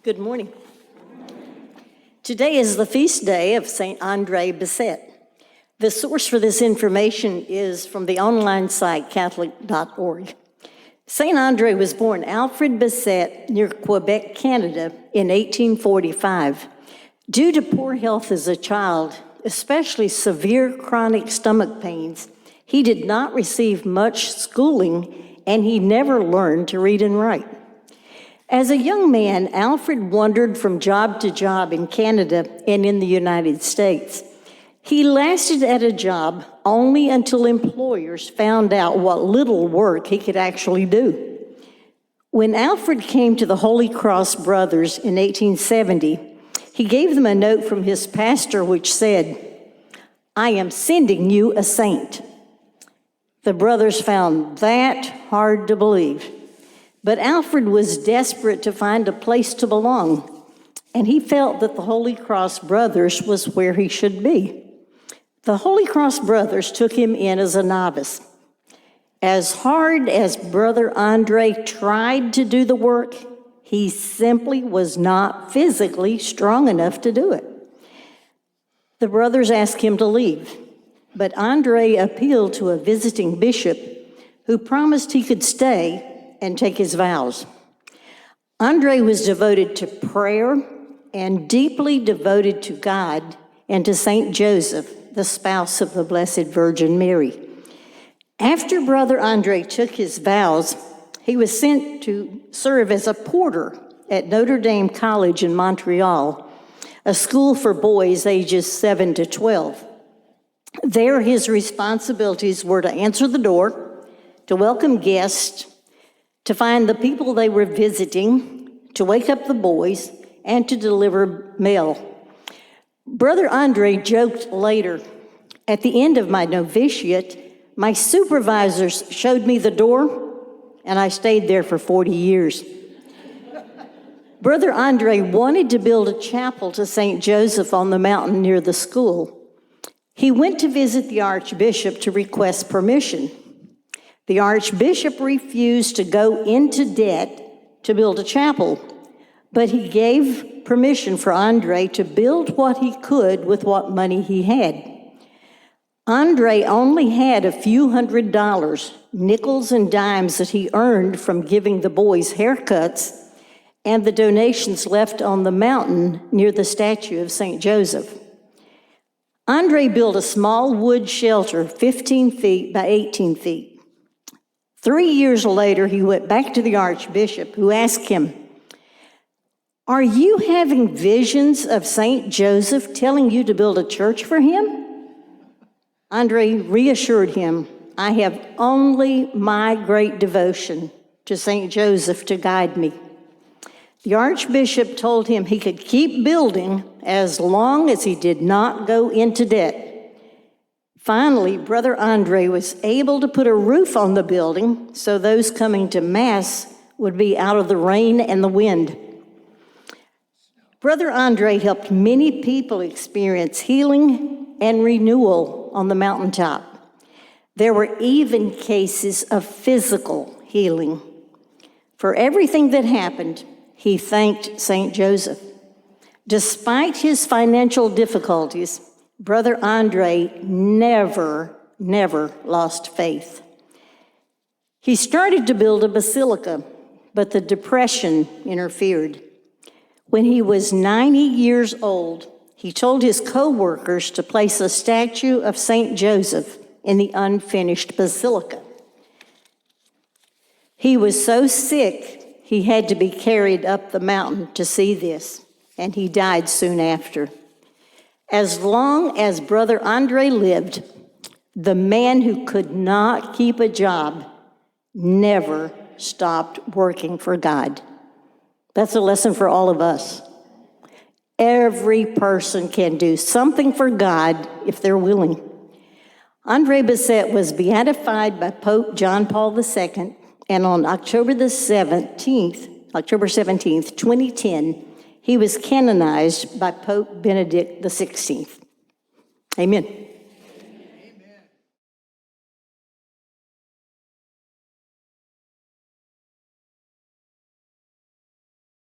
Good morning. Today is the feast day of St. Andre Bessette. The source for this information is from the online site Catholic.org. St. Andre was born Alfred Bessette near Quebec, Canada in 1845. Due to poor health as a child, especially severe chronic stomach pains, he did not receive much schooling and he never learned to read and write. As a young man, Alfred wandered from job to job in Canada and in the United States. He lasted at a job only until employers found out what little work he could actually do. When Alfred came to the Holy Cross Brothers in 1870, he gave them a note from his pastor which said, "I am sending you a saint." The brothers found that hard to believe. But Alfred was desperate to find a place to belong, and he felt that the Holy Cross Brothers was where he should be. The Holy Cross Brothers took him in as a novice. As hard as Brother Andre tried to do the work, he simply was not physically strong enough to do it. The brothers asked him to leave, but Andre appealed to a visiting bishop who promised he could stay and take his vows. Andre was devoted to prayer and deeply devoted to God and to Saint Joseph, the spouse of the Blessed Virgin Mary. After Brother Andre took his vows, he was sent to serve as a porter at Notre Dame College in Montreal, a school for boys ages 7 to 12. There, his responsibilities were to answer the door, to welcome guests, to find the people they were visiting, to wake up the boys, and to deliver mail. Brother Andre joked later, "At the end of my novitiate, my supervisors showed me the door, and I stayed there for 40 years. Brother Andre wanted to build a chapel to St. Joseph on the mountain near the school. He went to visit the Archbishop to request permission. The Archbishop refused to go into debt to build a chapel, but he gave permission for Andre to build what he could with what money he had. Andre only had a few $100s, nickels and dimes that he earned from giving the boys haircuts and the donations left on the mountain near the statue of St. Joseph. Andre built a small wood shelter 15 feet by 18 feet. 3 years later, he went back to the Archbishop, who asked him, "Are you having visions of St. Joseph telling you to build a church for him?" Andre reassured him, "I have only my great devotion to St. Joseph to guide me." The Archbishop told him he could keep building as long as he did not go into debt. Finally, Brother Andre was able to put a roof on the building so those coming to Mass would be out of the rain and the wind. Brother Andre helped many people experience healing and renewal on the mountaintop. There were even cases of physical healing. For everything that happened, he thanked St. Joseph. Despite his financial difficulties, Brother Andre never lost faith. He started to build a basilica, but the Depression interfered. When he was 90 years old, he told his co-workers to place a statue of St. Joseph in the unfinished basilica. He was so sick, he had to be carried up the mountain to see this, and he died soon after. As long as Brother Andre lived, the man who could not keep a job never stopped working for God. That's a lesson for all of us. Every person can do something for God if they're willing. Andre Bessette was beatified by Pope John Paul II, and on October 17th, 2010, he was canonized by Pope Benedict XVI. Amen.